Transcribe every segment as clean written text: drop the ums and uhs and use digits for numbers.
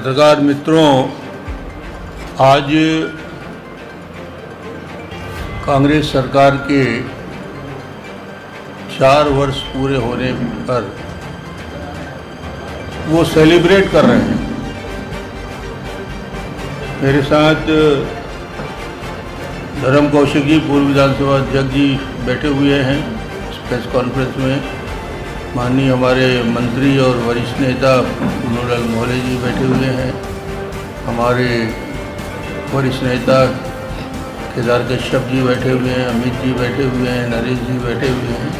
पत्रकार मित्रों, आज कांग्रेस सरकार के 4 वर्ष पूरे होने पर वो सेलिब्रेट कर रहे हैं। मेरे साथ धर्म कौशिक जी, पूर्व विधानसभा अध्यक्ष जी बैठे हुए हैं प्रेस कॉन्फ्रेंस में। माननीय हमारे मंत्री और वरिष्ठ नेता मनोहर मोहले जी बैठे हुए हैं। हमारे वरिष्ठ नेता केदार कश्यप जी बैठे हुए हैं, अमित जी बैठे हुए हैं, नरेश जी बैठे हुए हैं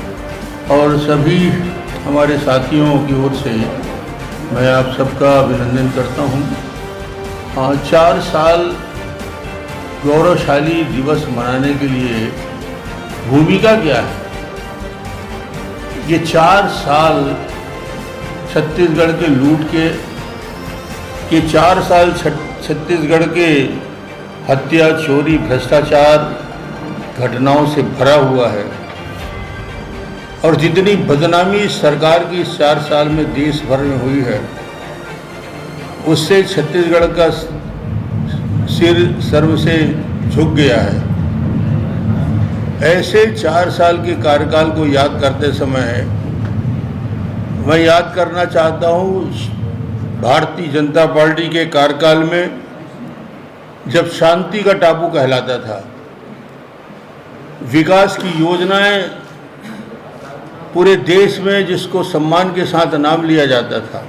और सभी हमारे साथियों की ओर से मैं आप सबका अभिनंदन करता हूं। 4 साल गौरवशाली दिवस मनाने के लिए भूमिका क्या है? ये 4 साल छत्तीसगढ़ के लूट के 4 साल छत्तीसगढ़ के हत्या, चोरी, भ्रष्टाचार घटनाओं से भरा हुआ है और जितनी बदनामी सरकार की 4 साल में देश भर में हुई है, उससे छत्तीसगढ़ का सिर सर्व से झुक गया है। ऐसे 4 साल के कार्यकाल को याद करते समय मैं याद करना चाहता हूँ भारतीय जनता पार्टी के कार्यकाल में, जब शांति का टापू कहलाता था। विकास की योजनाएं पूरे देश में जिसको सम्मान के साथ नाम लिया जाता था।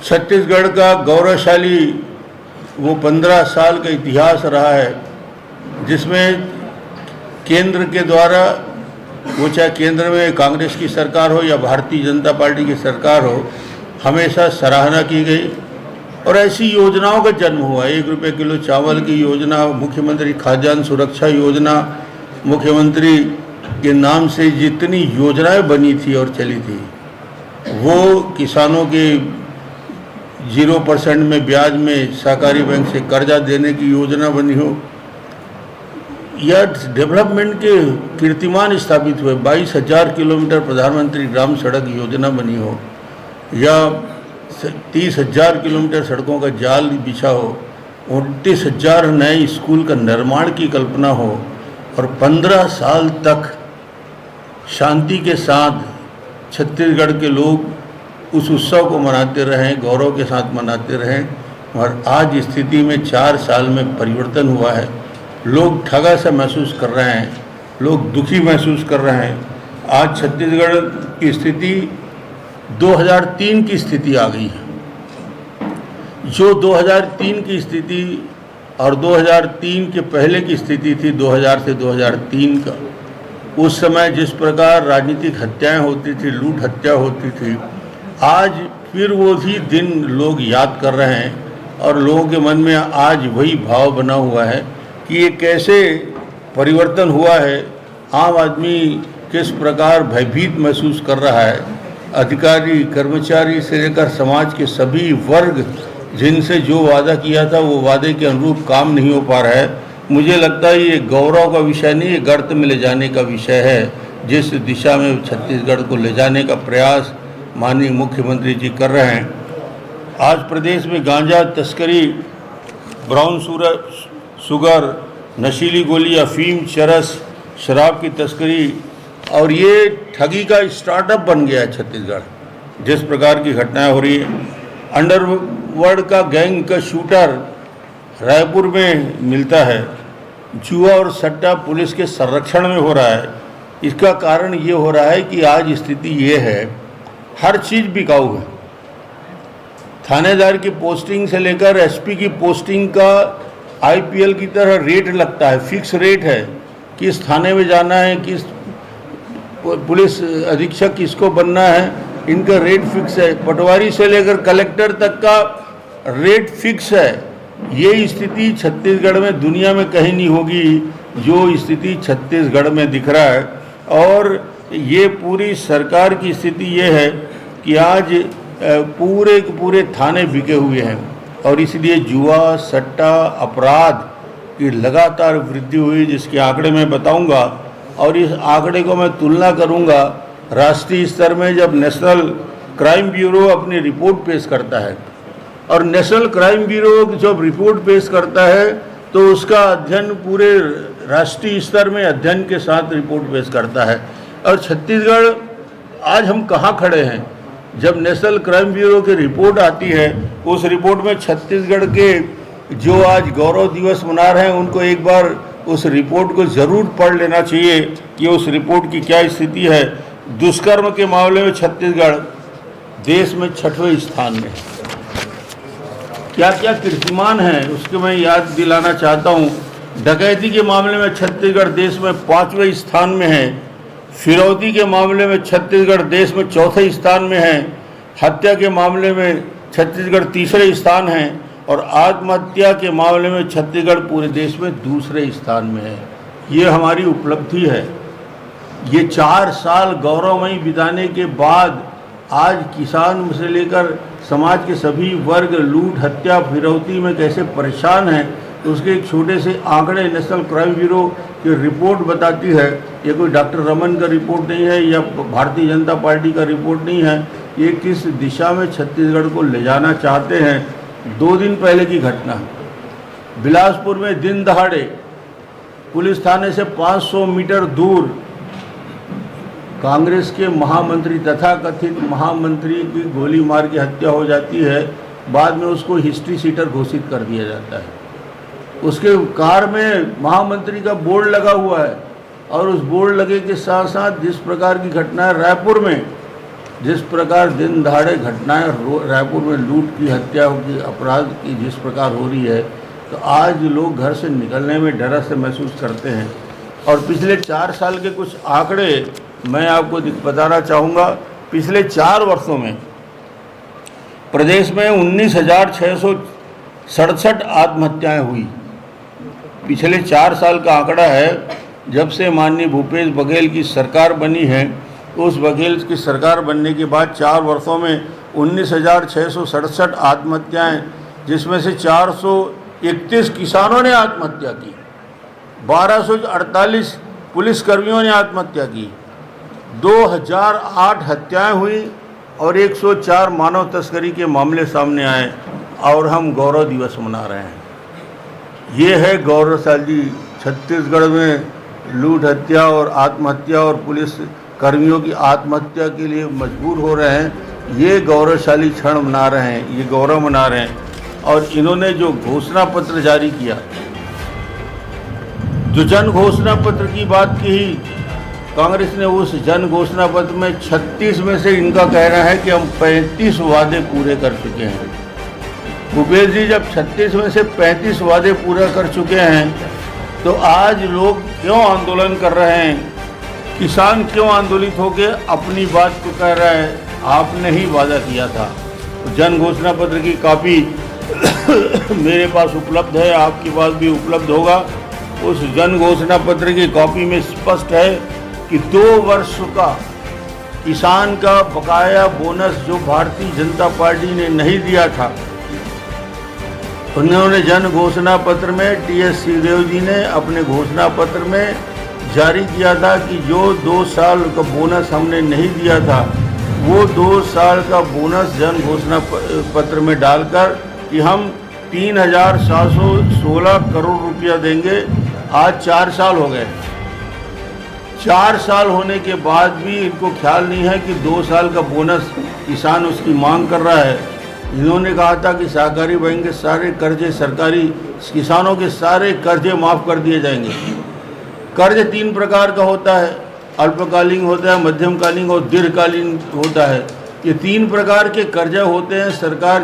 छत्तीसगढ़ का गौरवशाली वो 15 साल का इतिहास रहा है, जिसमें केंद्र के द्वारा, वो चाहे केंद्र में कांग्रेस की सरकार हो या भारतीय जनता पार्टी की सरकार हो, हमेशा सराहना की गई और ऐसी योजनाओं का जन्म हुआ। 1 रुपये किलो चावल की योजना, मुख्यमंत्री खाद्यान्न सुरक्षा योजना, मुख्यमंत्री के नाम से जितनी योजनाएं बनी थी और चली थी, वो किसानों के 0% में ब्याज में सहकारी बैंक से कर्जा देने की योजना बनी हो, या डेवलपमेंट के कीर्तिमान स्थापित हुए 22,000 किलोमीटर प्रधानमंत्री ग्राम सड़क योजना बनी हो, या 30,000 किलोमीटर सड़कों का जाल बिछा हो, 29,000 नए स्कूल का निर्माण की कल्पना हो और 15 साल तक शांति के साथ छत्तीसगढ़ के लोग उस उत्सव को मनाते रहें, गौरव के साथ मनाते रहें। और आज स्थिति में 4 साल में परिवर्तन हुआ है। लोग ठगा सा महसूस कर रहे हैं, लोग दुखी महसूस कर रहे हैं। आज छत्तीसगढ़ की स्थिति 2003 की स्थिति आ गई है। जो 2003 की स्थिति और 2003 के पहले की स्थिति थी, 2000 से 2003 का, उस समय जिस प्रकार राजनीतिक हत्याएं होती थी, लूट हत्या होती थी, आज फिर वो ही दिन लोग याद कर रहे हैं और लोगों के मन में आज वही भाव बना हुआ है कि ये कैसे परिवर्तन हुआ है। आम आदमी किस प्रकार भयभीत महसूस कर रहा है। अधिकारी, कर्मचारी से लेकर समाज के सभी वर्ग जिनसे जो वादा किया था, वो वादे के अनुरूप काम नहीं हो पा रहा है। मुझे लगता है ये गौरव का विषय नहीं, ये गर्त में ले जाने का विषय है। जिस दिशा में छत्तीसगढ़ को ले जाने का प्रयास माननीय मुख्यमंत्री जी कर रहे हैं। आज प्रदेश में गांजा तस्करी, ब्राउन शुगर, नशीली गोली, अफीम, चरस, शराब की तस्करी और ये ठगी का स्टार्टअप बन गया है छत्तीसगढ़। जिस प्रकार की घटनाएं हो रही है, अंडरवर्ल्ड का गैंग का शूटर रायपुर में मिलता है, जुआ और सट्टा पुलिस के संरक्षण में हो रहा है। इसका कारण ये हो रहा है कि आज स्थिति ये है, हर चीज़ बिकाऊ है। थानेदार की पोस्टिंग से लेकर एसपी की पोस्टिंग का आईपीएल की तरह रेट लगता है, फिक्स रेट है। किस थाने में जाना है, किस पुलिस अधीक्षक किसको बनना है, इनका रेट फिक्स है। पटवारी से लेकर कलेक्टर तक का रेट फिक्स है। ये स्थिति छत्तीसगढ़ में दुनिया में कहीं नहीं होगी जो स्थिति छत्तीसगढ़ में दिख रहा है। और ये पूरी सरकार की स्थिति ये है कि आज पूरे थाने बिके हुए हैं और इसलिए जुआ, सट्टा, अपराध की लगातार वृद्धि हुई, जिसके आंकड़े मैं बताऊंगा। और इस आंकड़े को मैं तुलना करूंगा राष्ट्रीय स्तर में, जब नेशनल क्राइम ब्यूरो अपनी रिपोर्ट पेश करता है और नेशनल क्राइम ब्यूरो जब रिपोर्ट पेश करता है तो उसका अध्ययन पूरे राष्ट्रीय स्तर में अध्ययन के साथ रिपोर्ट पेश करता है। और छत्तीसगढ़ आज हम कहाँ खड़े हैं, जब नेशनल क्राइम ब्यूरो की रिपोर्ट आती है उस रिपोर्ट में छत्तीसगढ़ के जो आज गौरव दिवस मना रहे हैं उनको एक बार उस रिपोर्ट को ज़रूर पढ़ लेना चाहिए कि उस रिपोर्ट की क्या स्थिति है। दुष्कर्म के मामले में छत्तीसगढ़ देश में 6वें स्थान में। क्या क्या कीर्तिमान है उसके मैं याद दिलाना चाहता हूँ। डकैती के मामले में छत्तीसगढ़ देश में 5वें स्थान में है। फिरौती के मामले में छत्तीसगढ़ देश में 4थे स्थान में है। हत्या के मामले में छत्तीसगढ़ 3रे स्थान है और आत्महत्या के मामले में छत्तीसगढ़ पूरे देश में 2रे स्थान में है। ये हमारी उपलब्धि है। ये 4 साल गौरवमयी बिताने के बाद आज किसान से लेकर समाज के सभी वर्ग लूट हत्या फिरौती में कैसे परेशान हैं, तो उसके एक छोटे से आंकड़े नेशनल क्राइम ब्यूरो की रिपोर्ट बताती है। ये कोई डॉक्टर रमन का रिपोर्ट नहीं है या भारतीय जनता पार्टी का रिपोर्ट नहीं है। ये किस दिशा में छत्तीसगढ़ को ले जाना चाहते हैं। 2 दिन पहले की घटना, बिलासपुर में दिन दहाड़े पुलिस थाने से 500 मीटर दूर कांग्रेस के महामंत्री तथा कथित महामंत्री की गोली मार के हत्या हो जाती है। बाद में उसको हिस्ट्री सीटर घोषित कर दिया जाता है। उसके कार में महामंत्री का बोर्ड लगा हुआ है और उस बोर्ड लगे के साथ साथ जिस प्रकार की घटनाएं रायपुर में, जिस प्रकार दिन दहाड़े घटनाएं रायपुर में लूट की हत्या की अपराध की जिस प्रकार हो रही है, तो आज लोग घर से निकलने में डर से महसूस करते हैं। और पिछले 4 साल के कुछ आंकड़े मैं आपको बताना चाहूँगा। पिछले 4 वर्षों में प्रदेश में 19,667 आत्महत्याएं हुई। पिछले 4 साल का आंकड़ा है। जब से माननीय भूपेश बघेल की सरकार बनी है, उस बघेल की सरकार बनने के बाद 4 वर्षों में 19,667 आत्महत्याएं, जिसमें से 431 किसानों ने आत्महत्या की, 1248 पुलिसकर्मियों ने आत्महत्या की, 2008 हत्याएं हुई और 104 मानव तस्करी के मामले सामने आए और हम गौरव दिवस मना रहे हैं। ये है गौरवशाली। छत्तीसगढ़ में लूट हत्या और आत्महत्या और पुलिस कर्मियों की आत्महत्या के लिए मजबूर हो रहे हैं। ये गौरवशाली क्षण मना रहे हैं, ये गौरव मना रहे हैं। और इन्होंने जो घोषणा पत्र जारी किया, जो जन घोषणा पत्र की बात की, कांग्रेस ने उस जन घोषणा पत्र में 36 में से इनका कहना है कि हम 35 वादे पूरे कर चुके हैं। भूपेश जी जब 36 में से 35 वादे पूरा कर चुके हैं, तो आज लोग क्यों आंदोलन कर रहे हैं? किसान क्यों आंदोलित होकर अपनी बात को कह रहा है? आपने ही वादा किया था। जन घोषणा पत्र की कॉपी मेरे पास उपलब्ध है, आपके पास भी उपलब्ध होगा। उस जन घोषणा पत्र की कॉपी में स्पष्ट है कि 2 वर्ष का किसान का बकाया बोनस जो भारतीय जनता पार्टी ने नहीं दिया था, उन्होंने जन घोषणा पत्र में टीएस सिंहदेव जी ने अपने घोषणा पत्र में जारी किया था कि जो 2 साल का बोनस हमने नहीं दिया था, वो 2 साल का बोनस जन घोषणा पत्र में डालकर कि हम 3,716 करोड़ रुपया देंगे। आज 4 साल हो गए। 4 साल होने के बाद भी इनको ख्याल नहीं है कि 2 साल का बोनस किसान उसकी मांग कर रहा है। इन्होंने कहा था कि सहकारी बैंक के सारे कर्जे, सरकारी किसानों के सारे कर्जे माफ़ कर दिए जाएंगे। कर्ज 3 प्रकार का होता है, अल्पकालीन होता है, मध्यमकालीन और दीर्घकालीन होता है। ये 3 प्रकार के कर्जा होते हैं। सरकार,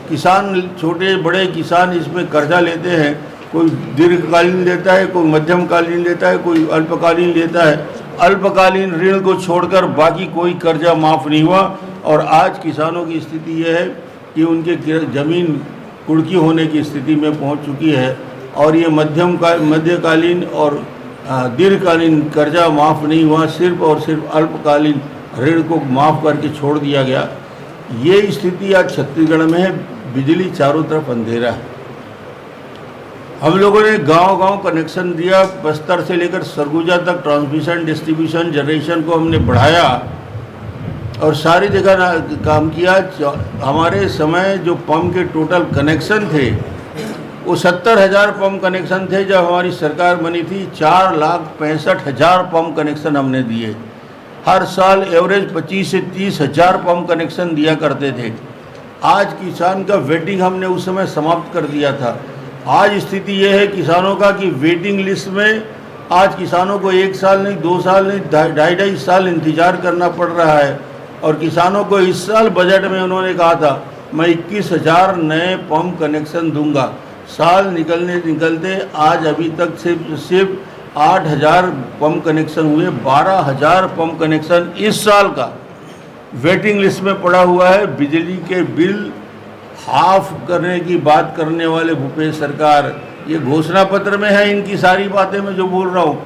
किसान, छोटे बड़े किसान इसमें कर्जा लेते हैं। कोई दीर्घकालीन लेता है, कोई मध्यमकालीन लेता है, कोई अल्पकालीन लेता है। अल्पकालीन ऋण को छोड़कर बाकी कोई कर्जा माफ़ नहीं हुआ। और आज किसानों की स्थिति यह है कि उनके ज़मीन कुड़की होने की स्थिति में पहुंच चुकी है। और ये मध्यकालीन और दीर्घकालीन कर्जा माफ़ नहीं हुआ, सिर्फ और सिर्फ अल्पकालीन ऋण को माफ़ करके छोड़ दिया गया। ये स्थिति आज छत्तीसगढ़ में है। बिजली चारों तरफ अंधेरा है। हम लोगों ने गांव-गांव कनेक्शन दिया, बस्तर से लेकर सरगुजा तक ट्रांसमिशन, डिस्ट्रीब्यूशन, जनरेशन को हमने बढ़ाया। और सारी जगह काम किया। हमारे समय जो पंप के टोटल कनेक्शन थे वो 70,000 पंप कनेक्शन थे। जब हमारी सरकार बनी थी 4,65,000 पंप कनेक्शन हमने दिए। हर साल एवरेज 25 से 30,000 पंप कनेक्शन दिया करते थे। आज किसान का वेटिंग हमने उस समय समाप्त कर दिया था। आज स्थिति यह है किसानों का कि वेटिंग लिस्ट में आज किसानों को 1 साल नहीं, 2 साल नहीं, 2.5 साल इंतज़ार करना पड़ रहा है। और किसानों को इस साल बजट में उन्होंने कहा था मैं 21,000 नए पंप कनेक्शन दूंगा। साल निकलते आज अभी तक सिर्फ 8,000 पंप कनेक्शन हुए। 12,000 पंप कनेक्शन इस साल का वेटिंग लिस्ट में पड़ा हुआ है। बिजली के बिल हाफ करने की बात करने वाले भूपेश सरकार, ये घोषणा पत्र में है इनकी सारी बातें मैं जो बोल रहा हूँ।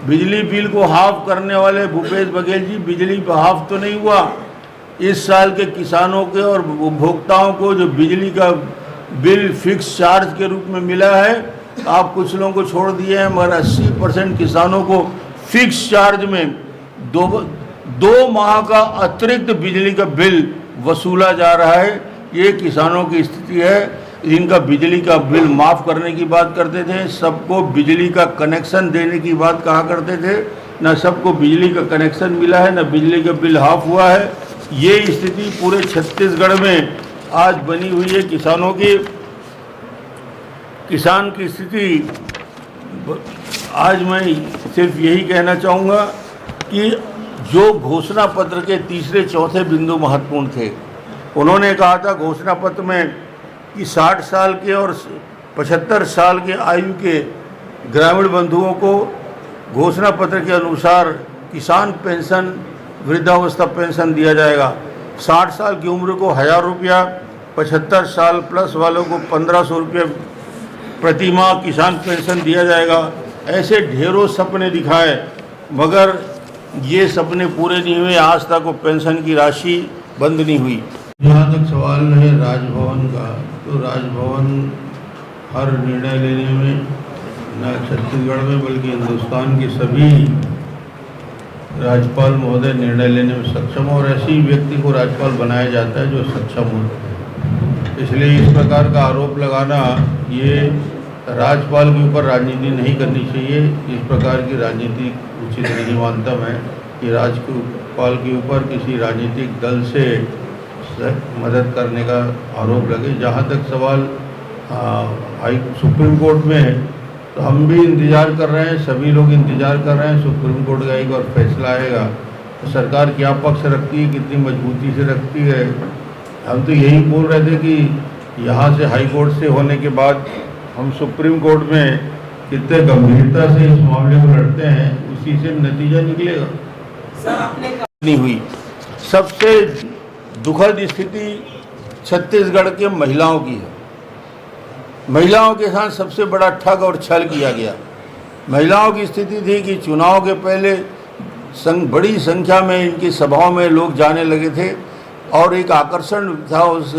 बिजली बिल को हाफ करने वाले भूपेश बघेल जी, बिजली हाफ तो नहीं हुआ। इस साल के किसानों के और उपभोक्ताओं को जो बिजली का बिल फिक्स चार्ज के रूप में मिला है, आप कुछ लोगों को छोड़ दिए हैं, मगर 80% किसानों को फिक्स चार्ज में 2 माह का अतिरिक्त बिजली का बिल वसूला जा रहा है। ये किसानों की स्थिति है। जिनका बिजली का बिल माफ़ करने की बात करते थे, सबको बिजली का कनेक्शन देने की बात कहा करते थे, न सबको बिजली का कनेक्शन मिला है, न बिजली का बिल हाफ हुआ है। ये स्थिति पूरे छत्तीसगढ़ में आज बनी हुई है किसानों की। किसान की स्थिति आज मैं सिर्फ यही कहना चाहूँगा कि जो घोषणा पत्र के तीसरे चौथे बिंदु महत्वपूर्ण थे। उन्होंने कहा था घोषणा पत्र में कि 60 साल के और 75 साल के आयु के ग्रामीण बंधुओं को घोषणा पत्र के अनुसार किसान पेंशन, वृद्धावस्था पेंशन दिया जाएगा। 60 साल की उम्र को 1,000 रुपया, 75 साल प्लस वालों को 1,500 रुपये प्रति माह किसान पेंशन दिया जाएगा। ऐसे ढेरों सपने दिखाए, मगर ये सपने पूरे नहीं हुए। आज तक वो पेंशन की राशि बंद नहीं हुई। जहाँ तक सवाल है राजभवन का, तो राजभवन हर निर्णय लेने में न छत्तीसगढ़ में बल्कि हिंदुस्तान के सभी राज्यपाल महोदय निर्णय लेने में सक्षम, और ऐसे ही व्यक्ति को राज्यपाल बनाया जाता है जो सक्षम हो। इसलिए इस प्रकार का आरोप लगाना, ये राज्यपाल के ऊपर राजनीति नहीं करनी चाहिए। इस प्रकार की राजनीति उचित नहीं मानता मैं कि राज्यपाल के ऊपर किसी राजनीतिक दल से मदद करने का आरोप लगे। जहाँ तक सवाल सुप्रीम कोर्ट में है, तो हम भी इंतज़ार कर रहे हैं, सभी लोग इंतज़ार कर रहे हैं। सुप्रीम कोर्ट का एक और फैसला आएगा तो सरकार क्या पक्ष रखती है, कितनी मजबूती से रखती है। हम तो यही बोल रहे थे कि यहाँ से हाई कोर्ट से होने के बाद हम सुप्रीम कोर्ट में कितने गंभीरता से इस मामले को लड़ते हैं, उसी से नतीजा निकलेगा। नहीं हुई। सबसे दुखद स्थिति छत्तीसगढ़ के महिलाओं की है। महिलाओं के साथ सबसे बड़ा ठग और छल किया गया। महिलाओं की स्थिति थी कि चुनाव के पहले बड़ी संख्या में इनकी सभाओं में लोग जाने लगे थे, और एक आकर्षण था उस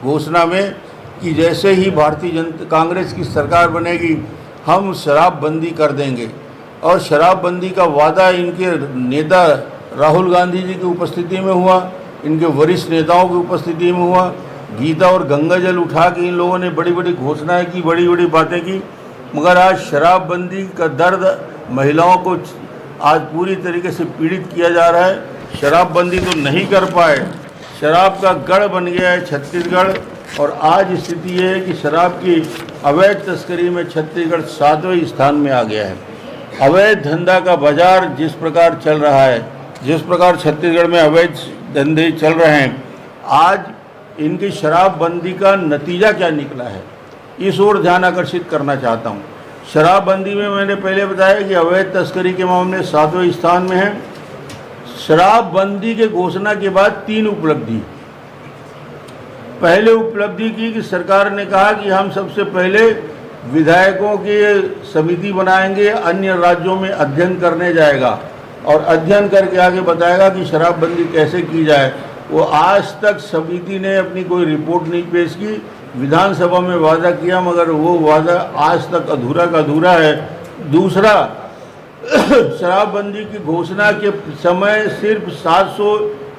घोषणा में कि जैसे ही भारतीय जनता कांग्रेस की सरकार बनेगी हम शराबबंदी कर देंगे। और शराबबंदी का वादा इनके नेता राहुल गांधी जी की उपस्थिति में हुआ, इनके वरिष्ठ नेताओं की उपस्थिति में हुआ। गीता और गंगा जल उठा के इन लोगों ने बड़ी बड़ी घोषणाएं की, बड़ी बड़ी बातें की, मगर आज शराबबंदी का दर्द महिलाओं को आज पूरी तरीके से पीड़ित किया जा रहा है। शराबबंदी तो नहीं कर पाए, शराब का गढ़ बन गया है छत्तीसगढ़। और आज स्थिति ये है कि शराब की अवैध तस्करी में छत्तीसगढ़ 7वें स्थान में आ गया है। अवैध धंधा का बाजार जिस प्रकार चल रहा है, जिस प्रकार छत्तीसगढ़ में अवैध धंधे चल रहे हैं, आज इनकी शराबबंदी का नतीजा क्या निकला है, इस ओर ध्यान आकर्षित करना चाहता हूँ। शराबबंदी में मैंने पहले बताया कि अवैध तस्करी के मामले 7वें स्थान में है। शराबबंदी के घोषणा के बाद 3 उपलब्धि। पहले उपलब्धि की कि सरकार ने कहा कि हम सबसे पहले विधायकों की समिति बनाएंगे, अन्य राज्यों में अध्ययन करने जाएगा और अध्ययन करके आगे बताएगा कि शराबबंदी कैसे की जाए। वो आज तक समिति ने अपनी कोई रिपोर्ट नहीं पेश की। विधानसभा में वादा किया, मगर वो वादा आज तक अधूरा का अधूरा है। दूसरा, शराबबंदी की घोषणा के समय सिर्फ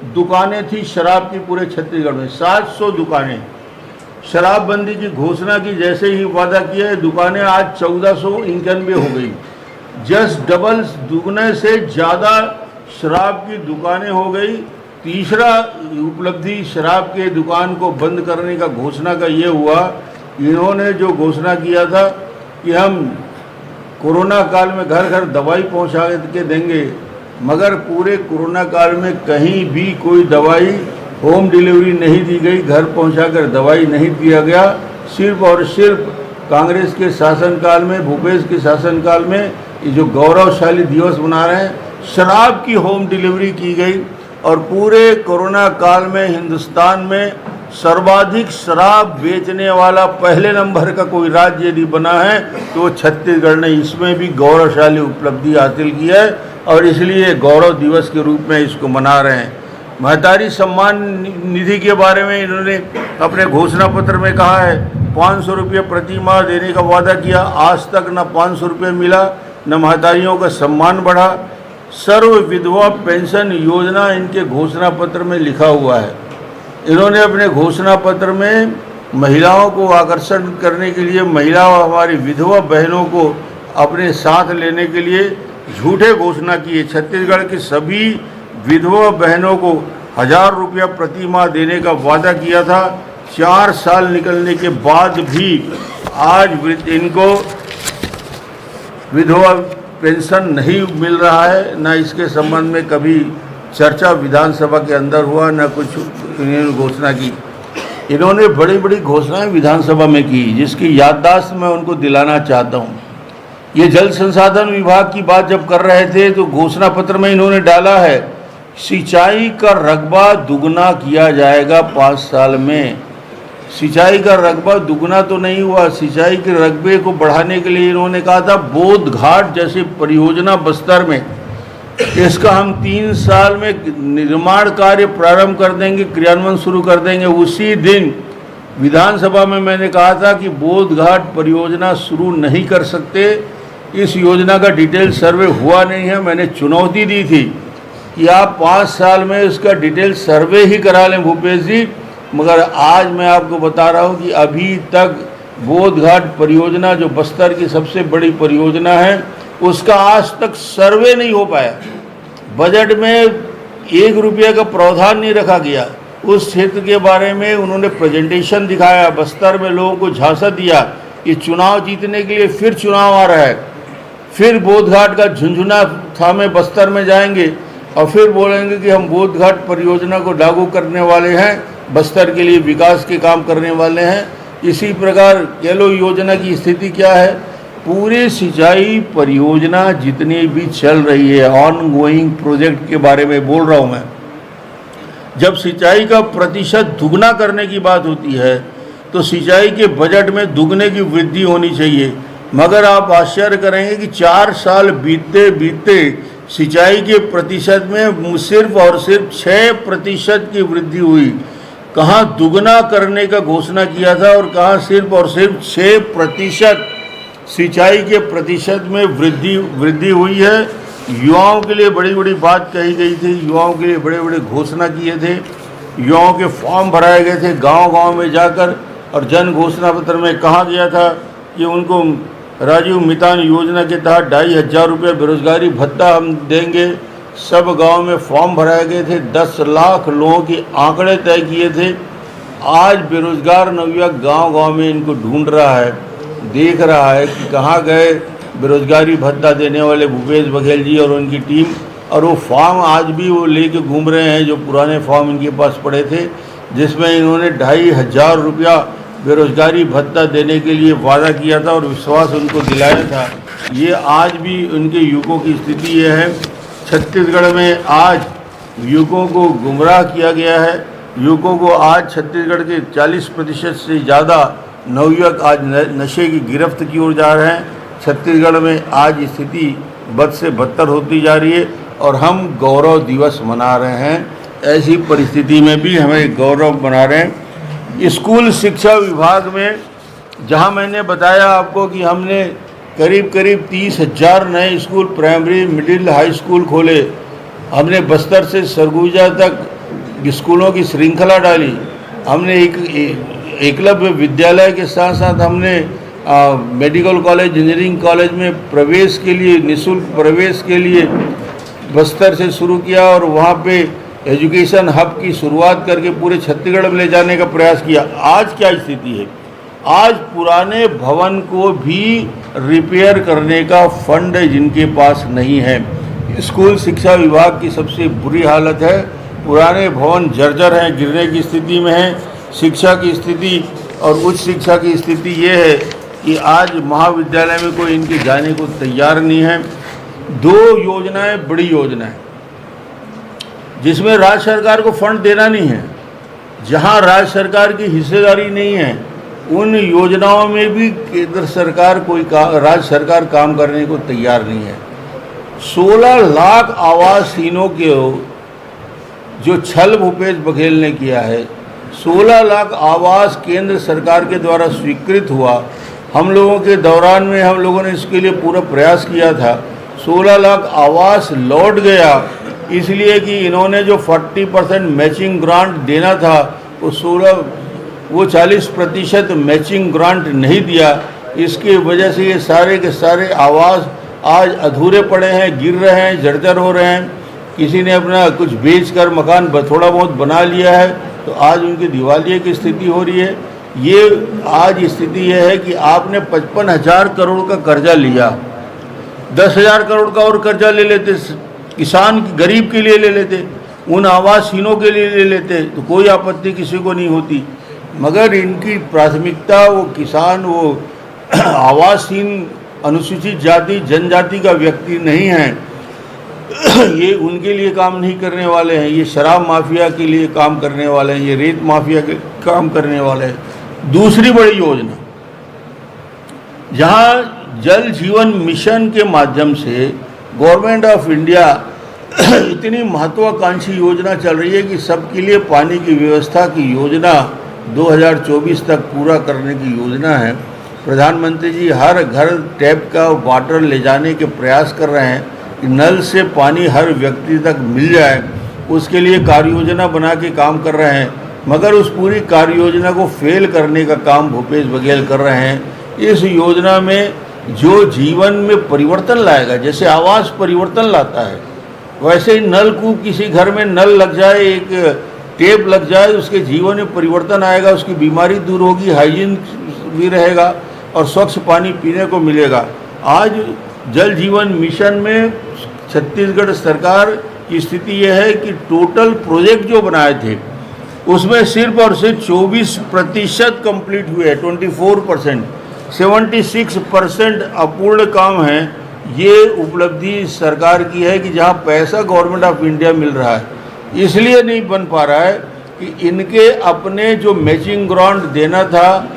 दुकानें थी शराब की पूरे छत्तीसगढ़ में, 700 दुकानें। शराबबंदी की घोषणा की जैसे ही वादा किया है, दुकानें आज 1491 हो गई। जस्ट डबल, दुगने से ज़्यादा शराब की दुकानें हो गई। तीसरा उपलब्धि शराब के दुकान को बंद करने का घोषणा का ये हुआ, इन्होंने जो घोषणा किया था कि हम कोरोना काल में घर घर दवाई पहुंचा के देंगे, मगर पूरे कोरोना काल में कहीं भी कोई दवाई होम डिलीवरी नहीं दी गई, घर पहुंचाकर दवाई नहीं दिया गया। सिर्फ और सिर्फ कांग्रेस के शासनकाल में, भूपेश के शासनकाल में ये जो गौरवशाली दिवस मना रहे हैं, शराब की होम डिलीवरी की गई। और पूरे कोरोना काल में हिंदुस्तान में सर्वाधिक शराब बेचने वाला पहले नंबर का कोई राज्य यदि बना है तो छत्तीसगढ़ ने इसमें भी गौरवशाली उपलब्धि हासिल की है और इसलिए गौरव दिवस के रूप में इसको मना रहे हैं। महतारी सम्मान निधि के बारे में इन्होंने अपने घोषणा पत्र में कहा है 500 रुपये प्रति माह देने का वादा किया, आज तक न 500 रुपये मिला, न महतारियों का सम्मान बढ़ा। सर्व विधवा पेंशन योजना इनके घोषणा पत्र में लिखा हुआ है। इन्होंने अपने घोषणा पत्र में महिलाओं को आकर्षण करने के लिए, महिला और हमारी विधवा बहनों को अपने साथ लेने के लिए झूठे घोषणा किए। छत्तीसगढ़ की सभी विधवा बहनों को 1000 रुपया प्रति माह देने का वादा किया था। 4 साल निकलने के बाद भी आज इनको विधवा पेंशन नहीं मिल रहा है, न इसके संबंध में कभी चर्चा विधानसभा के अंदर हुआ, न कुछ इन्होंने घोषणा की। इन्होंने बड़ी बड़ी घोषणाएं विधानसभा में की, जिसकी याददाश्त मैं उनको दिलाना चाहता हूं। ये जल संसाधन विभाग की बात जब कर रहे थे तो घोषणा पत्र में इन्होंने डाला है सिंचाई का रकबा दुगना किया जाएगा 5 साल में। सिंचाई का रकबा दुगना तो नहीं हुआ, सिंचाई के रकबे को बढ़ाने के लिए इन्होंने कहा था बोध घाट जैसी परियोजना बस्तर में, इसका हम 3 साल में निर्माण कार्य प्रारंभ कर देंगे, क्रियान्वयन शुरू कर देंगे। उसी दिन विधानसभा में मैंने कहा था कि बोध घाट परियोजना शुरू नहीं कर सकते, इस योजना का डिटेल सर्वे हुआ नहीं है। मैंने चुनौती दी थी कि आप 5 साल में इसका डिटेल सर्वे ही करा लें भूपेश जी, मगर आज मैं आपको बता रहा हूं कि अभी तक बोध घाट परियोजना जो बस्तर की सबसे बड़ी परियोजना है, उसका आज तक सर्वे नहीं हो पाया। बजट में 1 रुपये का प्रावधान नहीं रखा गया। उस क्षेत्र के बारे में उन्होंने प्रेजेंटेशन दिखाया, बस्तर में लोगों को झांसा दिया कि चुनाव जीतने के लिए फिर चुनाव आ रहा है, फिर बोध घाट का झुंझुना थामे बस्तर में जाएंगे और फिर बोलेंगे कि हम बोध घाट परियोजना को लागू करने वाले हैं, बस्तर के लिए विकास के काम करने वाले हैं। इसी प्रकार गैलो योजना की स्थिति क्या है, पूरे सिंचाई परियोजना जितनी भी चल रही है, ऑन गोइंग प्रोजेक्ट के बारे में बोल रहा हूँ मैं, जब सिंचाई का प्रतिशत दुगना करने की बात होती है तो सिंचाई के बजट में दुगने की वृद्धि होनी चाहिए, मगर आप आश्चर्य करेंगे कि 4 साल बीतते बीतते सिंचाई के प्रतिशत में सिर्फ और सिर्फ 6% की वृद्धि हुई। कहाँ दुगना करने का घोषणा किया था और कहाँ सिर्फ और सिर्फ 6% सिंचाई के प्रतिशत में वृद्धि हुई है। युवाओं के लिए बड़ी बड़ी बात कही गई थी, युवाओं के लिए बड़े बड़े घोषणा किए थे, युवाओं के फॉर्म भराए गए थे गांव-गांव में जाकर, और जन घोषणा पत्र में कहा गया था कि उनको राजीव मितान योजना के तहत 2500 रुपये बेरोजगारी भत्ता हम देंगे। सब गांव में फॉर्म भराए गए थे, 10 लाख लोगों के आंकड़े तय किए थे। आज बेरोजगार नवयुवक गांव-गांव में इनको ढूंढ रहा है, देख रहा है कि कहाँ गए बेरोजगारी भत्ता देने वाले भूपेश बघेल जी और उनकी टीम, और वो फॉर्म आज भी वो लेके घूम रहे हैं जो पुराने फॉर्म इनके पास पड़े थे, जिसमें इन्होंने 2500 रुपया बेरोजगारी भत्ता देने के लिए वादा किया था और विश्वास उनको दिलाया था। ये आज भी उनके युवकों की स्थिति ये है। छत्तीसगढ़ में आज युवकों को गुमराह किया गया है। युवकों को आज छत्तीसगढ़ के 40% से ज़्यादा नवयुवक आज नशे की गिरफ्त की ओर जा रहे हैं। छत्तीसगढ़ में आज स्थिति बद से बदतर होती जा रही है और हम गौरव दिवस मना रहे हैं। ऐसी परिस्थिति में भी हमें गौरव मना रहे हैं। स्कूल शिक्षा विभाग में जहां मैंने बताया आपको कि हमने करीब 30,000 नए school, primary, middle, high school खोले। हमने बस्तर से सरगुजा तक स्कूलों की श्रृंखला डाली। हमने एकलव्य विद्यालय के साथ साथ हमने मेडिकल कॉलेज, इंजीनियरिंग कॉलेज में प्रवेश के लिए, निःशुल्क प्रवेश के लिए बस्तर से शुरू किया और वहाँ पे एजुकेशन हब की शुरुआत करके पूरे छत्तीसगढ़ में ले जाने का प्रयास किया। आज क्या स्थिति है? आज पुराने भवन को भी रिपेयर करने का फंड जिनके पास नहीं है। स्कूल शिक्षा विभाग की सबसे बुरी हालत है। पुराने भवन जर्जर हैं, गिरने की स्थिति में हैं। शिक्षा की स्थिति और उच्च शिक्षा की स्थिति ये है कि आज महाविद्यालय में कोई इनके जाने को तैयार नहीं है। दो योजनाएं, बड़ी योजनाएं, जिसमें राज्य सरकार को फंड देना नहीं है, जहां राज्य सरकार की हिस्सेदारी नहीं है, उन योजनाओं में भी केंद्र सरकार राज्य सरकार काम करने को तैयार नहीं है। 16 लाख आवासहीनों के जो छल भूपेश बघेल ने किया है, 16 लाख आवास केंद्र सरकार के द्वारा स्वीकृत हुआ। हम लोगों के दौरान में हम लोगों ने इसके लिए पूरा प्रयास किया था। 16 लाख आवास लौट गया, इसलिए कि इन्होंने जो 40% मैचिंग ग्रांट देना था वो 40% मैचिंग ग्रांट नहीं दिया। इसकी वजह से ये सारे के सारे आवास आज अधूरे पड़े हैं, गिर रहे हैं, जर्जर हो रहे हैं। किसी ने अपना कुछ बेचकर मकान थोड़ा बहुत बना लिया है तो आज उनकी दिवालिये की स्थिति हो रही है। ये आज स्थिति यह है कि आपने 55,000 करोड़ का कर्जा लिया, 10,000 करोड़ का और कर्जा ले लेते, किसान गरीब के लिए ले लेते, उन आवासहीनों के लिए ले लेते तो कोई आपत्ति किसी को नहीं होती। मगर इनकी प्राथमिकता वो किसान, वो आवासहीन अनुसूचित जाति जनजाति का व्यक्ति नहीं है। ये उनके लिए काम नहीं करने वाले हैं, ये शराब माफिया के लिए काम करने वाले हैं, ये रेत माफिया के काम करने वाले हैं। दूसरी बड़ी योजना, जहां जल जीवन मिशन के माध्यम से गवर्नमेंट ऑफ इंडिया इतनी महत्वाकांक्षी योजना चल रही है कि सबके लिए पानी की व्यवस्था की योजना 2024 तक पूरा करने की योजना है। प्रधानमंत्री जी हर घर टैप का वाटर ले जाने के प्रयास कर रहे हैं कि नल से पानी हर व्यक्ति तक मिल जाए, उसके लिए कार्य योजना बना के काम कर रहे हैं। मगर उस पूरी कार्य योजना को फेल करने का काम भूपेश बघेल कर रहे हैं। इस योजना में जो जीवन में परिवर्तन लाएगा, जैसे आवास परिवर्तन लाता है, वैसे ही नलकूप, किसी घर में नल लग जाए, एक टेप लग जाए, उसके जीवन में परिवर्तन आएगा, उसकी बीमारी दूर होगी, हाइजीन भी रहेगा और स्वच्छ पानी पीने को मिलेगा। आज जल जीवन मिशन में छत्तीसगढ़ सरकार की स्थिति यह है कि टोटल प्रोजेक्ट जो बनाए थे उसमें सिर्फ और सिर्फ 24% कंप्लीट हुए हैं, 24%, 76% अपूर्ण काम है। ये उपलब्धि सरकार की है कि जहां पैसा गवर्नमेंट ऑफ इंडिया मिल रहा है, इसलिए नहीं बन पा रहा है कि इनके अपने जो मैचिंग ग्रांट देना था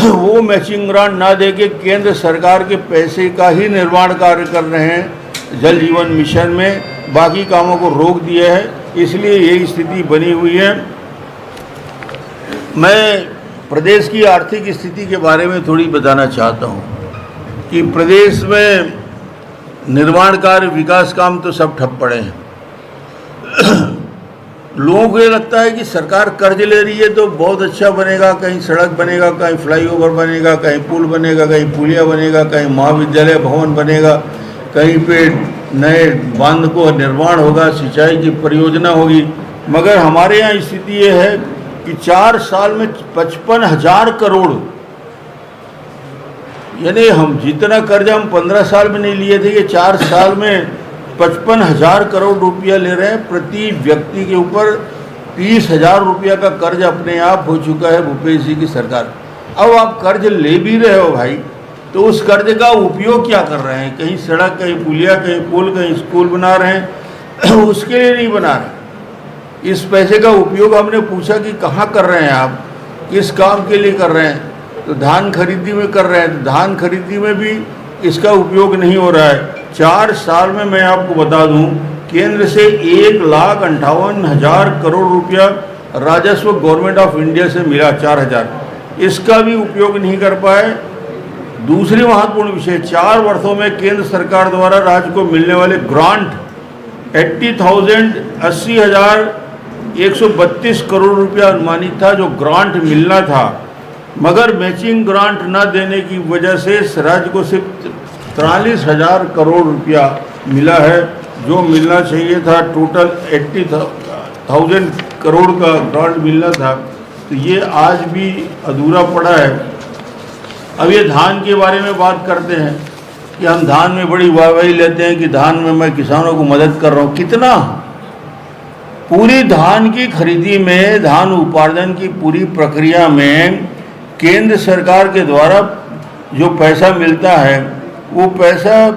वो मैचिंग ग्रांट ना देके केंद्र सरकार के पैसे का ही निर्माण कार्य कर रहे हैं जल जीवन मिशन में, बाकी कामों को रोक दिए है। इसलिए यही स्थिति बनी हुई है। मैं प्रदेश की आर्थिक स्थिति के बारे में थोड़ी बताना चाहता हूँ कि प्रदेश में निर्माण कार्य, विकास काम तो सब ठप पड़े हैं। लोगों को ये लगता है कि सरकार कर्ज ले रही है तो बहुत अच्छा बनेगा, कहीं सड़क बनेगा, कहीं फ्लाईओवर बनेगा, कहीं पुल बनेगा, कहीं पुलिया बनेगा, कहीं महाविद्यालय भवन बनेगा, कहीं पे नए बांध को निर्माण होगा, सिंचाई की परियोजना होगी। मगर हमारे यहाँ स्थिति ये है कि 4 साल में 55,000 करोड़, यानी हम जितना कर्जा हम 15 साल में नहीं लिए थे, ये 4 साल में 55,000 करोड़ रुपया ले रहे हैं। प्रति व्यक्ति के ऊपर 30,000 रुपया का कर्ज अपने आप हो चुका है भूपेश जी की सरकार। अब आप कर्ज ले भी रहे हो भाई, तो उस कर्ज का उपयोग क्या कर रहे हैं? कहीं सड़क, कहीं पुलिया, कहीं पुल, कहीं स्कूल बना रहे हैं, उसके लिए नहीं बना रहे। इस पैसे का उपयोग हमने पूछा कि कहाँ कर रहे हैं आप, किस काम के लिए कर रहे हैं? तो धान खरीदी में कर रहे हैं, तो धान खरीदी में भी इसका उपयोग नहीं हो रहा है। 4 साल में मैं आपको बता दूं, केंद्र से 1,58,000 करोड़ रुपया राजस्व गवर्नमेंट ऑफ इंडिया से मिला, 4,000, इसका भी उपयोग नहीं कर पाए। दूसरी महत्वपूर्ण विषय, 4 वर्षों में केंद्र सरकार द्वारा राज्य को मिलने वाले ग्रांट 80,000 132 करोड़ रुपया अनुमानित था जो ग्रांट मिलना था, मगर मैचिंग ग्रांट न देने की वजह से राज्य को सिर्फ 43,000 करोड़ रुपया मिला है। जो मिलना चाहिए था टोटल 80,000 करोड़ का ग्रांट मिलना था, तो ये आज भी अधूरा पड़ा है। अब ये धान के बारे में बात करते हैं कि हम धान में बड़ी वाहवाही लेते हैं कि धान में मैं किसानों को मदद कर रहा हूँ। कितना? पूरी धान की खरीदी में, धान उपार्जन की पूरी प्रक्रिया में केंद्र सरकार के द्वारा जो पैसा मिलता है वो पैसा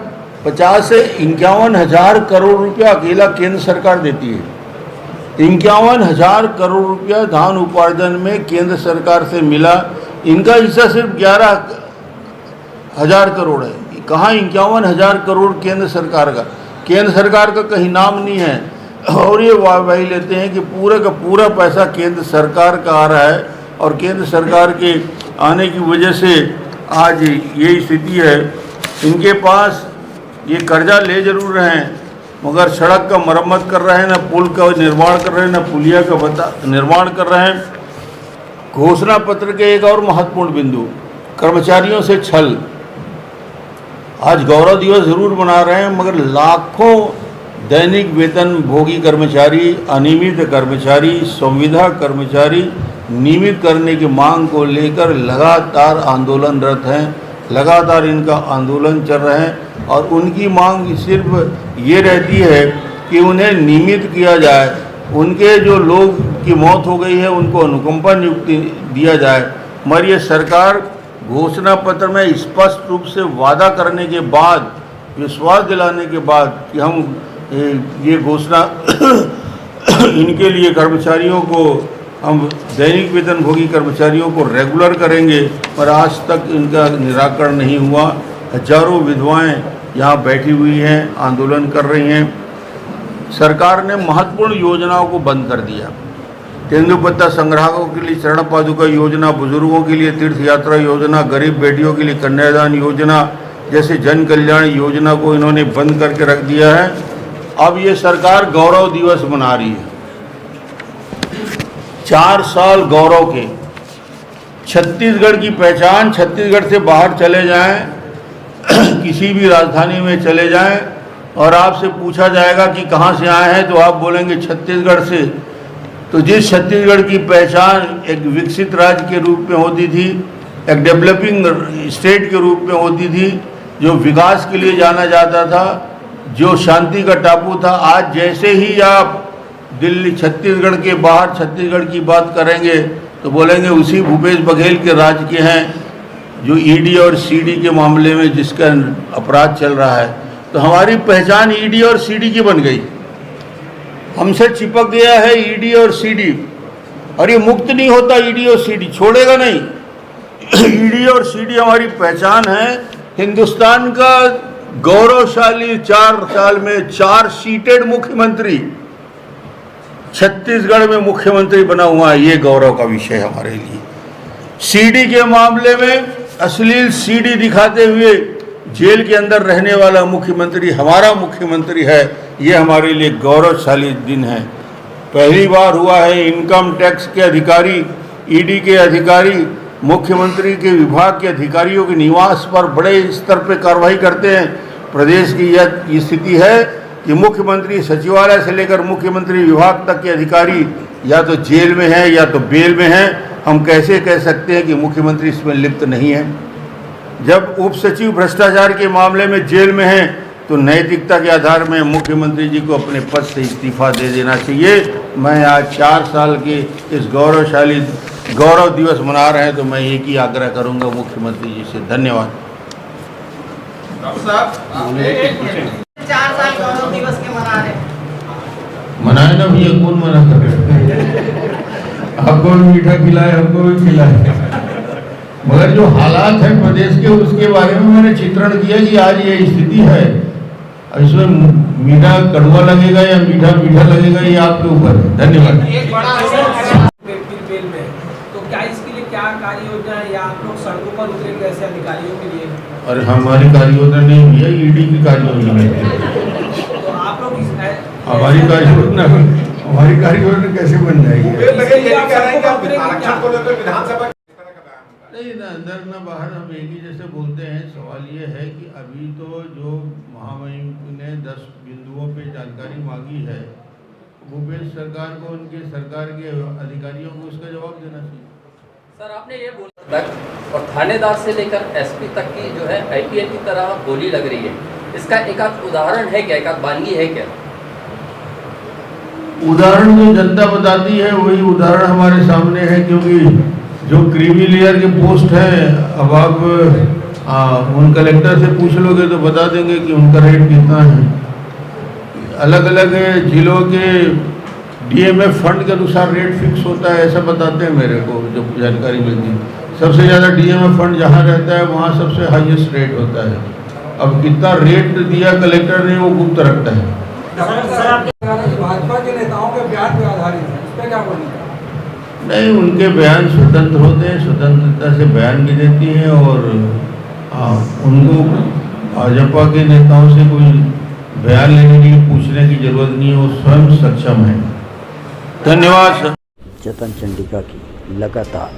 50 से 51,000 करोड़ रुपया अकेला केंद्र सरकार देती है। 51,000 करोड़ रुपया धान उपार्जन में केंद्र सरकार से मिला, इनका हिस्सा सिर्फ 11,000 करोड़ है। कहाँ 51,000 करोड़ केंद्र सरकार का? केंद्र सरकार का कहीं नाम नहीं है। और ये वाहवाही लेते हैं कि पूरा का पूरा पैसा केंद्र सरकार का आ रहा है, और केंद्र सरकार के आने की वजह से आज ये स्थिति है। इनके पास ये कर्जा ले जरूर रहे हैं, मगर सड़क का मरम्मत कर रहे हैं, ना पुल का निर्माण कर रहे हैं, ना पुलिया का निर्माण कर रहे हैं। घोषणा पत्र के एक और महत्वपूर्ण बिंदु, कर्मचारियों से छल। आज गौरव दिवस जरूर मना रहे हैं, मगर लाखों दैनिक वेतन भोगी कर्मचारी, अनियमित कर्मचारी, संविदा कर्मचारी नियमित करने की मांग को लेकर लगातार आंदोलनरत हैं, लगातार इनका आंदोलन चल रहे हैं। और उनकी मांग सिर्फ ये रहती है कि उन्हें नियमित किया जाए, उनके जो लोग की मौत हो गई है उनको अनुकंपा नियुक्ति दिया जाए। मगर ये सरकार घोषणा पत्र में स्पष्ट रूप से वादा करने के बाद, विश्वास दिलाने के बाद कि हम ये घोषणा इनके लिए कर्मचारियों को, हम दैनिक वेतन भोगी कर्मचारियों को रेगुलर करेंगे, पर आज तक इनका निराकरण नहीं हुआ। हजारों विधवाएं यहाँ बैठी हुई हैं, आंदोलन कर रही हैं। सरकार ने महत्वपूर्ण योजनाओं को बंद कर दिया। तेंदुपत्ता संग्राहकों के लिए चरण पादुका योजना, बुजुर्गों के लिए तीर्थ यात्रा योजना, गरीब बेटियों के लिए कन्यादान योजना जैसे जन कल्याण योजना को इन्होंने बंद करके रख दिया है। अब ये सरकार गौरव दिवस मना रही है। 4 साल गौरव के, छत्तीसगढ़ की पहचान, छत्तीसगढ़ से बाहर चले जाएं, किसी भी राजधानी में चले जाएं और आपसे पूछा जाएगा कि कहाँ से आए हैं, तो आप बोलेंगे छत्तीसगढ़ से। तो जिस छत्तीसगढ़ की पहचान एक विकसित राज्य के रूप में होती थी, एक डेवलपिंग स्टेट के रूप में होती थी, जो विकास के लिए जाना जाता था, जो शांति का टापू था, आज जैसे ही आप दिल्ली, छत्तीसगढ़ के बाहर छत्तीसगढ़ की बात करेंगे तो बोलेंगे उसी भूपेश बघेल के राज्य के हैं, जो ईडी और सीडी के मामले में जिसका अपराध चल रहा है। तो हमारी पहचान ईडी और सीडी की बन गई, हमसे चिपक गया है ईडी और सीडी, और ये मुक्त नहीं होता। ईडी और सीडी छोड़ेगा नहीं। ईडी और सीडी हमारी पहचान है। हिंदुस्तान का गौरवशाली 4 साल में 4 सीटेड मुख्यमंत्री छत्तीसगढ़ में मुख्यमंत्री बना हुआ है, ये गौरव का विषय है हमारे लिए। सीडी के मामले में अश्लील सीडी दिखाते हुए जेल के अंदर रहने वाला मुख्यमंत्री हमारा मुख्यमंत्री है, ये हमारे लिए गौरवशाली दिन है। पहली बार हुआ है इनकम टैक्स के अधिकारी, ईडी के अधिकारी मुख्यमंत्री के विभाग के अधिकारियों के निवास पर बड़े स्तर पर कार्रवाई करते हैं। प्रदेश की यह स्थिति है कि मुख्यमंत्री सचिवालय से लेकर मुख्यमंत्री विभाग तक के अधिकारी या तो जेल में हैं या तो बेल में हैं। हम कैसे कह सकते हैं कि मुख्यमंत्री इसमें लिप्त नहीं है? जब उप सचिव भ्रष्टाचार के मामले में जेल में हैं तो नैतिकता के आधार में मुख्यमंत्री जी को अपने पद से इस्तीफा दे देना चाहिए। मैं आज 4 साल के इस गौरवशाली गौरव दिवस मना रहे हैं, तो मैं एक ही आग्रह करूंगा मुख्यमंत्री जी से। धन्यवाद। डॉक्टर साहब 4 साल गौरव दिवस के मना रहे हैं, मनाए ना भैया, कौन मना कर आपको भी मीठा खिलाए, हमको भी खिलाए, मगर जो हालात है प्रदेश के उसके बारे में मैंने चित्रण किया कि आज ये स्थिति है। इसमें मीठा कड़वा लगेगा या मीठा मीठा लगेगा, ये आपके ऊपर है। धन्यवाद। एक बड़ा बेल में, तो क्या इसके लिए क्या कार्य योजना है, या आप लोग सड़कों पर उतरेंगे ऐसे अधिकारियों के लिए? और हमारी कार्य योजना नहीं हुई है, ईडी की कार्य योजना है। तो आप लोग हमारी कार्य योजना हमारी कार्ययोजना कैसे बन जाएगी? लगे ये कह रहे हैं कि आप आरक्षण को लेकर विधानसभा नहीं ना, अंदर न बाहर हम एक ही जैसे बोलते हैं। सवाल ये है कि अभी तो जो महामहिम ने 10 बिंदुओं पे जानकारी मांगी है, भूपेश सरकार को, उनके सरकार के अधिकारियों को उसका जवाब देना चाहिए। सर आपने ये बोला तक और थानेदार से लेकर एसपी तक की जो है आईपीएल की तरह बोली लग रही है, इसका एक आध उदाहरण है क्या, एक आध वानगी है क्या? उदाहरण जो जनता बताती है वही उदाहरण हमारे सामने है, क्योंकि जो क्रीमी लेयर के पोस्ट है, अब आप उन कलेक्टर से पूछ लोगे तो बता देंगे कि उनका रेट कितना है। अलग अलग जिलों के डीएमएफ फंड के अनुसार रेट फिक्स होता है, ऐसा बताते हैं मेरे को जो जानकारी मिलती है। सबसे ज़्यादा डीएमएफ फंड जहाँ रहता है वहाँ सबसे हाईएस्ट रेट होता है। अब कितना रेट दिया कलेक्टर ने वो गुप्त रखता है। भाजपा के नेताओं के बयान पे आधारित है, इस पे क्या बोलेंगे? नहीं, उनके बयान स्वतंत्र होते हैं, स्वतंत्रता से बयान भी देती हैं और उनको भाजपा के नेताओं से कोई बयान लेने के लिए पूछने की जरूरत नहीं है, वो स्वयं सक्षम है। धन्यवाद सर। जतन चंडिका की लगातार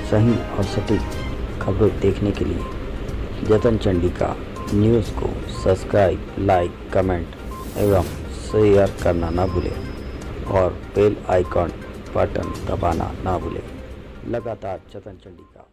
सही और सटीक खबरें देखने के लिए जतन चंडिका न्यूज़ को सब्सक्राइब, लाइक, कमेंट एवं शेयर करना ना भूलें और बेल आइकॉन बटन दबाना ना भूलें। लगातार जतन चंडिका।